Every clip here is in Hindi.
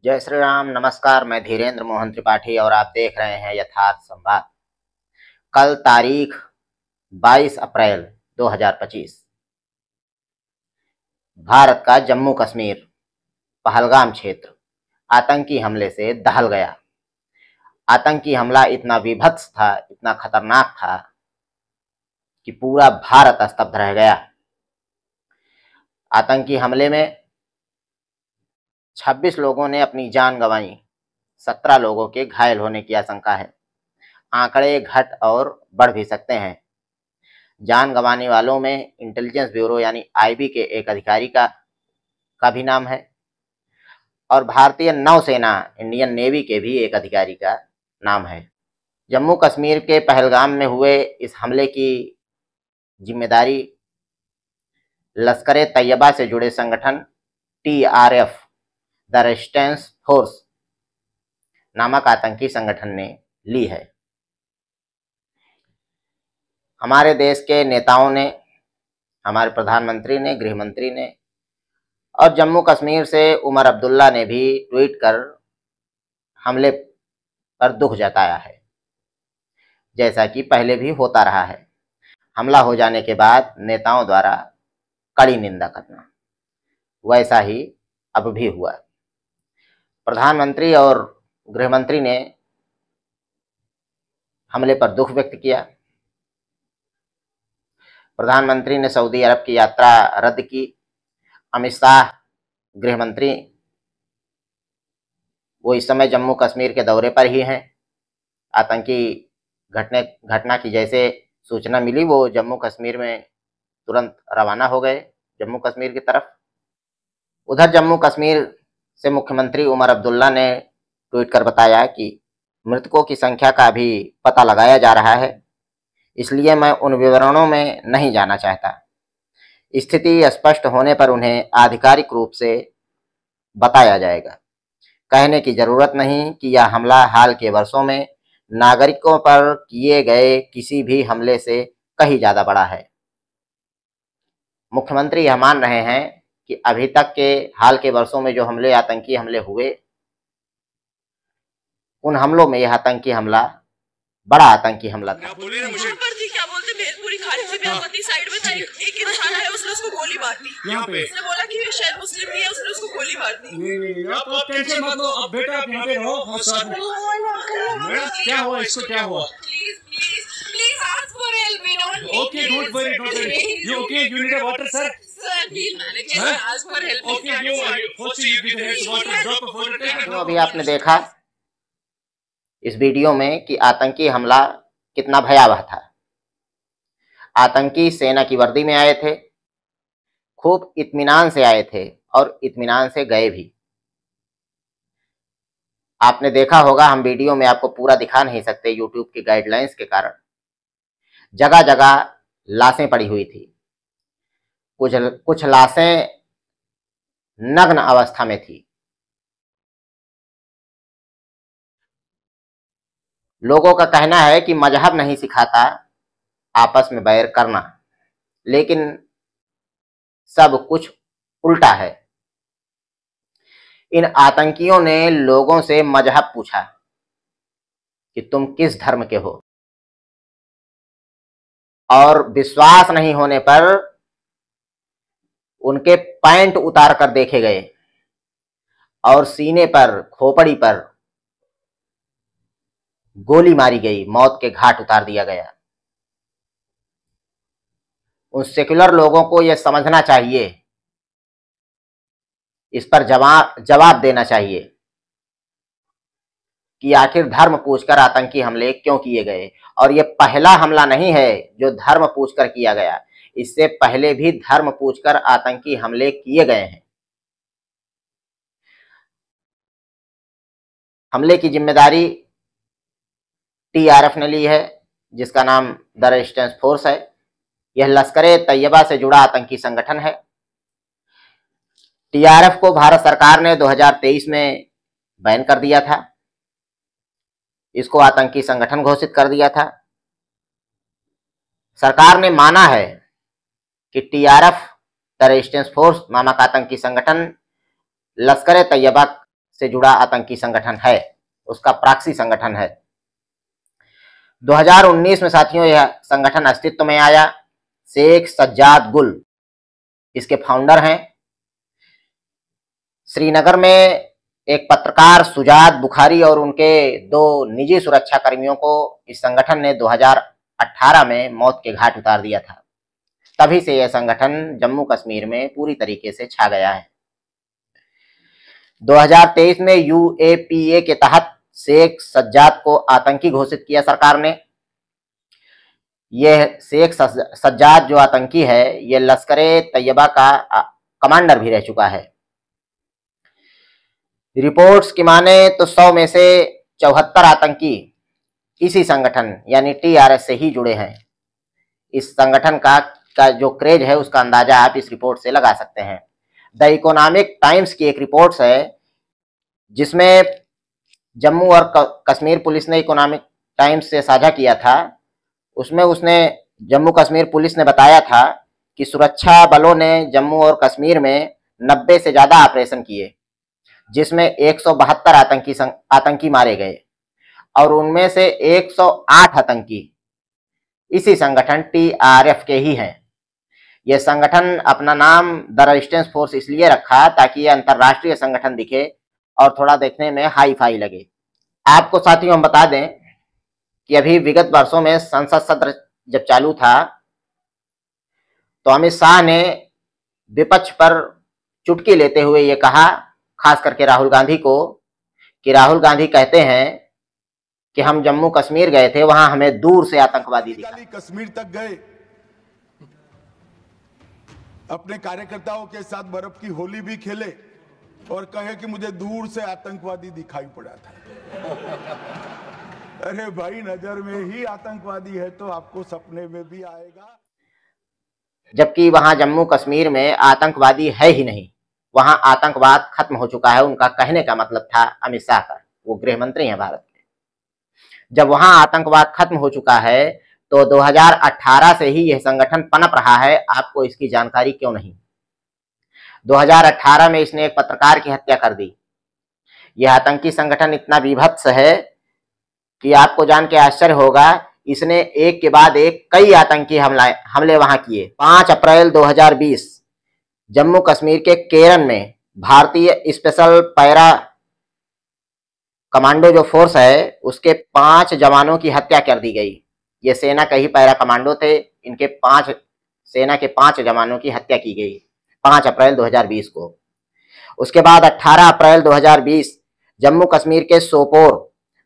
जय श्री राम। नमस्कार, मैं धीरेन्द्र मोहन त्रिपाठी और आप देख रहे हैं यथार्थ संवाद। कल तारीख 22 अप्रैल 2025 भारत का जम्मू कश्मीर पहलगाम क्षेत्र आतंकी हमले से दहल गया। आतंकी हमला इतना विभत्स था, इतना खतरनाक था कि पूरा भारत स्तब्ध रह गया। आतंकी हमले में 26 लोगों ने अपनी जान गंवाई, 17 लोगों के घायल होने की आशंका है। आंकड़े घट और बढ़ भी सकते हैं। जान गंवाने वालों में इंटेलिजेंस ब्यूरो यानी आईबी के एक अधिकारी का भी नाम है और भारतीय नौसेना इंडियन नेवी के भी एक अधिकारी का नाम है। जम्मू कश्मीर के पहलगाम में हुए इस हमले की जिम्मेदारी लश्कर तैयबा से जुड़े संगठन TRF द रेजिस्टेंस फोर्स नामक आतंकी संगठन ने ली है। हमारे देश के नेताओं ने, हमारे प्रधानमंत्री ने, गृह मंत्री ने और जम्मू कश्मीर से उमर अब्दुल्ला ने भी ट्वीट कर हमले पर दुख जताया है, जैसा कि पहले भी होता रहा है। हमला हो जाने के बाद नेताओं द्वारा कड़ी निंदा करना, वैसा ही अब भी हुआ। प्रधानमंत्री और गृह मंत्री ने हमले पर दुख व्यक्त किया। प्रधानमंत्री ने सऊदी अरब की यात्रा रद्द की। अमित शाह गृह मंत्री, वो इस समय जम्मू कश्मीर के दौरे पर ही हैं। आतंकी घटना की जैसे सूचना मिली, वो जम्मू कश्मीर में तुरंत रवाना हो गए, जम्मू कश्मीर की तरफ। उधर जम्मू कश्मीर से मुख्यमंत्री उमर अब्दुल्ला ने ट्वीट कर बताया कि मृतकों की संख्या का भी पता लगाया जा रहा है, इसलिए मैं उन विवरणों में नहीं जाना चाहता। स्थिति स्पष्ट होने पर उन्हें आधिकारिक रूप से बताया जाएगा। कहने की जरूरत नहीं कि यह हमला हाल के वर्षों में नागरिकों पर किए गए किसी भी हमले से कहीं ज्यादा बड़ा है। मुख्यमंत्री यह मान रहे हैं कि अभी तक के हाल के वर्षों में जो हमले, आतंकी हमले हुए, उन हमलों में यह आतंकी हमला बड़ा आतंकी हमला था। क्या बोलते भेलपुरी खाने से बेलपति साइड में था, एक इंसान है, उसने उसको गोली मार दी। यहाँ पे उसने बोला कि ये शायद मुस्लिम नहीं है, उसने उसको गोली मार दी। नहीं, आप टेंशन मत लो, अब बेटा आप यहाँ पे रहो। क्या हुआ, इसको क्या हुआ? Please ask for help, we don't need Okay, don't worry. You okay? You need a water, sir? Sir, he'll manage. Just ask for help. Okay, first you give the water, drop of water. तो अभी आपने देखा इस वीडियो में कि आतंकी हमला कितना भयावह था। आतंकी सेना की वर्दी में आए थे, खूब इत्मीनान से आए थे और इत्मीनान से गए भी। आपने देखा होगा, हम वीडियो में आपको पूरा दिखा नहीं सकते यूट्यूब की गाइडलाइंस के कारण। जगह जगह लाशें पड़ी हुई थी, कुछ लाशें नग्न अवस्था में थी। लोगों का कहना है कि मजहब नहीं सिखाता आपस में बैर करना, लेकिन सब कुछ उल्टा है। इन आतंकियों ने लोगों से मजहब पूछा कि तुम किस धर्म के हो, और विश्वास नहीं होने पर उनके पैंट उतार कर देखे गए और सीने पर, खोपड़ी पर गोली मारी गई, मौत के घाट उतार दिया गया। उन सेक्युलर लोगों को यह समझना चाहिए, इस पर जवाब देना चाहिए कि आखिर धर्म पूछकर आतंकी हमले क्यों किए गए। और यह पहला हमला नहीं है जो धर्म पूछकर किया गया, इससे पहले भी धर्म पूछकर आतंकी हमले किए गए हैं। हमले की जिम्मेदारी TRF ने ली है, जिसका नाम द रेजिस्टेंस फोर्स है। यह लश्कर तैयबा से जुड़ा आतंकी संगठन है। TRF को भारत सरकार ने 2023 में बैन कर दिया था, इसको आतंकी संगठन घोषित कर दिया था। सरकार ने माना है कि TRF द रेजिस्टेंस फोर्स नामक आतंकी संगठन लश्कर तैयबा से जुड़ा आतंकी संगठन है, उसका प्रॉक्सी संगठन है। 2019 में साथियों यह संगठन अस्तित्व में आया। शेख सज्जाद गुल इसके फाउंडर हैं। श्रीनगर में एक पत्रकार सुजात बुखारी और उनके 2 निजी सुरक्षा कर्मियों को इस संगठन ने 2018 में मौत के घाट उतार दिया था। तभी से यह संगठन जम्मू कश्मीर में पूरी तरीके से छा गया है। 2023 में UAPA के तहत शेख सज्जाद को आतंकी घोषित किया सरकार ने। यह शेख सज्जाद जो आतंकी है, यह लश्कर-ए-तैयबा का कमांडर भी रह चुका है। रिपोर्ट्स की माने तो 100 में से 74 आतंकी इसी संगठन यानी TRS से ही जुड़े हैं। इस संगठन का जो क्रेज है उसका अंदाजा आप इस रिपोर्ट से लगा सकते हैं। द इकोनॉमिक टाइम्स की एक रिपोर्ट है जिसमें जम्मू और कश्मीर पुलिस ने इकोनॉमिक टाइम्स से साझा किया था। उसमें उसने जम्मू कश्मीर पुलिस ने बताया था कि सुरक्षा बलों ने जम्मू और कश्मीर में 90 से ज़्यादा ऑपरेशन किए, जिसमें 172 आतंकी मारे गए और उनमें से 108 आतंकी इसी संगठन TRF के ही हैं। यह संगठन अपना नाम द रेजिस्टेंस फोर्स इसलिए रखा ताकि यह अंतर्राष्ट्रीय संगठन दिखे और थोड़ा देखने में हाई फाई लगे। आपको साथियों हम बता दें कि अभी विगत वर्षों में संसद सत्र जब चालू था तो अमित शाह ने विपक्ष पर चुटकी लेते हुए ये कहा, खास करके राहुल गांधी को, कि राहुल गांधी कहते हैं कि हम जम्मू कश्मीर गए थे, वहां हमें दूर से आतंकवादी दिखा। कश्मीर तक गए, अपने कार्यकर्ताओं के साथ बर्फ की होली भी खेले और कहे कि मुझे दूर से आतंकवादी दिखाई पड़ा था। अरे भाई, नजर में ही आतंकवादी है तो आपको सपने में भी आएगा। जबकि वहां जम्मू कश्मीर में आतंकवादी है ही नहीं, वहां आतंकवाद खत्म हो चुका है। उनका कहने का मतलब था अमित शाह का, वो गृह मंत्री हैं भारत के। जब वहां आतंकवाद खत्म हो चुका है तो 2018 से ही यह संगठन पनप रहा है। आपको इसकी जानकारी क्यों नहीं? 2018 में इसने एक पत्रकार की हत्या कर दी। यह आतंकी संगठन इतना विभत्स है कि आपको जान के आश्चर्य होगा, इसने एक के बाद एक कई आतंकी हमले वहां किए। 5 अप्रैल 2020 जम्मू कश्मीर के केरन में भारतीय स्पेशल पैरा कमांडो जो फोर्स है उसके 5 जवानों की हत्या कर दी गई। ये सेना के ही पैरा कमांडो थे, इनके 5 सेना के 5 जवानों की हत्या की गई 5 अप्रैल 2020 को। उसके बाद 18 अप्रैल 2020 जम्मू कश्मीर के सोपोर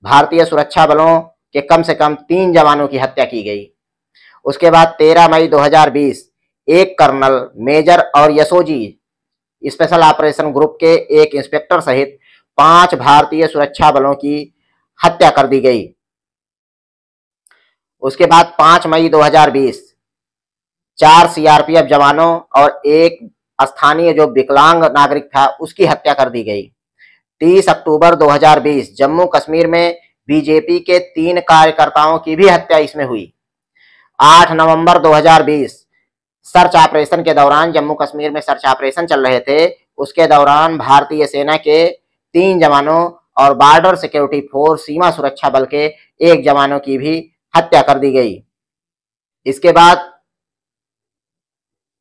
भारतीय सुरक्षा बलों के कम से कम 3 जवानों की हत्या की गई। उसके बाद 13 मई 2020 एक कर्नल, मेजर और यशोजी स्पेशल ऑपरेशन ग्रुप के एक इंस्पेक्टर सहित 5 भारतीय सुरक्षा बलों की हत्या कर दी गई। उसके बाद 5 मई 2020 4 CRPF जवानों और एक स्थानीय जो विकलांग नागरिक था उसकी हत्या कर दी गई। 30 अक्टूबर 2020 जम्मू कश्मीर में बीजेपी के 3 कार्यकर्ताओं की भी हत्या इसमें हुई। 8 नवंबर 2020 सर्च ऑपरेशन के दौरान, जम्मू कश्मीर में सर्च ऑपरेशन चल रहे थे, उसके दौरान भारतीय सेना के 3 जवानों और बॉर्डर सिक्योरिटी फोर्स सीमा सुरक्षा बल के 1 जवानों की भी हत्या कर दी गई। इसके बाद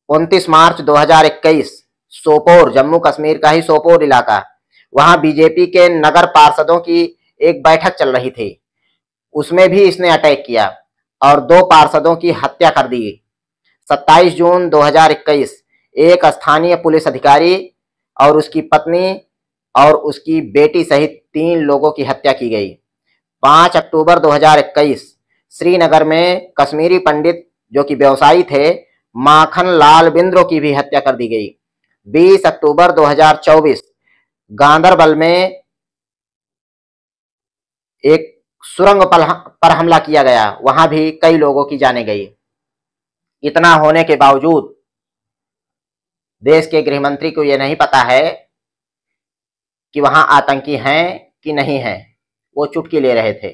29 मार्च 2021 सोपोर, जम्मू कश्मीर का ही सोपोर इलाका, वहां बीजेपी के नगर पार्षदों की एक बैठक चल रही थी, उसमें भी इसने अटैक किया और 2 पार्षदों की हत्या कर दी। 27 जून 2021 एक स्थानीय पुलिस अधिकारी और उसकी पत्नी और उसकी बेटी सहित 3 लोगों की हत्या की गई। 5 अक्टूबर 2021 श्रीनगर में कश्मीरी पंडित जो कि व्यवसायी थे माखन लाल बिंद्रो की भी हत्या कर दी गई। 20 अक्टूबर 2024 गांदरबल में एक सुरंग पर हमला किया गया, वहां भी कई लोगों की जानें गई। इतना होने के बावजूद देश के गृह मंत्री को यह नहीं पता है कि वहां आतंकी हैं कि नहीं हैं। वो चुटकी ले रहे थे।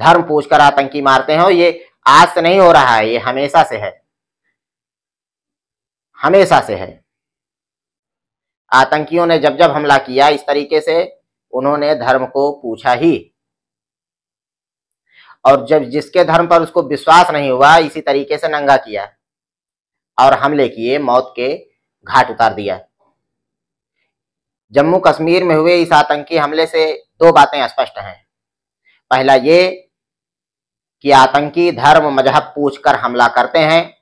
धर्म पूछकर आतंकी मारते हैं और ये आज से नहीं हो रहा है, ये हमेशा से है, हमेशा से है। आतंकियों ने जब जब हमला किया इस तरीके से, उन्होंने धर्म को पूछा ही, और जब जिसके धर्म पर उसको विश्वास नहीं हुआ इसी तरीके से नंगा किया और हमले किए, मौत के घाट उतार दिया। जम्मू कश्मीर में हुए इस आतंकी हमले से दो बातें स्पष्ट हैं। पहला ये कि आतंकी धर्म मजहब पूछकर हमला करते हैं,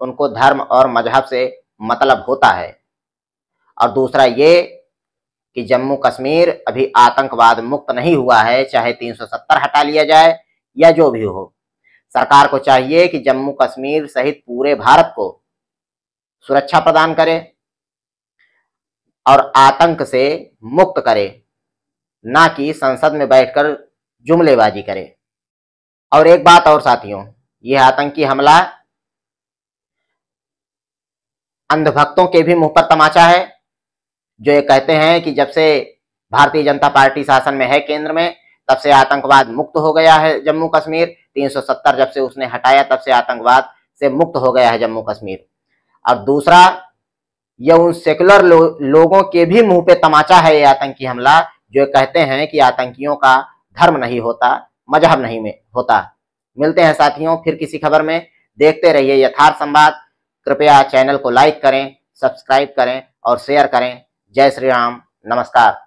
उनको धर्म और मजहब से मतलब होता है। और दूसरा ये कि जम्मू कश्मीर अभी आतंकवाद मुक्त नहीं हुआ है, चाहे 370 हटा लिया जाए या जो भी हो। सरकार को चाहिए कि जम्मू कश्मीर सहित पूरे भारत को सुरक्षा प्रदान करे और आतंक से मुक्त करे, ना कि संसद में बैठकर जुमलेबाजी करे। और एक बात और साथियों, यह आतंकी हमला अंधभक्तों के भी मुंह पर तमाचा है, जो ये कहते हैं कि जब से भारतीय जनता पार्टी शासन में है केंद्र में, तब से आतंकवाद मुक्त हो गया है जम्मू कश्मीर। 370 जब से उसने हटाया तब से आतंकवाद से मुक्त हो गया है जम्मू कश्मीर। और दूसरा, यह उन सेकुलर लोगों के भी मुंह पे तमाचा है ये आतंकी हमला, जो कहते हैं कि आतंकियों का धर्म नहीं होता, मजहब नहीं में होता। मिलते हैं साथियों फिर किसी खबर में। देखते रहिए यथार्थ संवाद। कृपया चैनल को लाइक करें, सब्सक्राइब करें और शेयर करें। जय श्री राम, नमस्कार।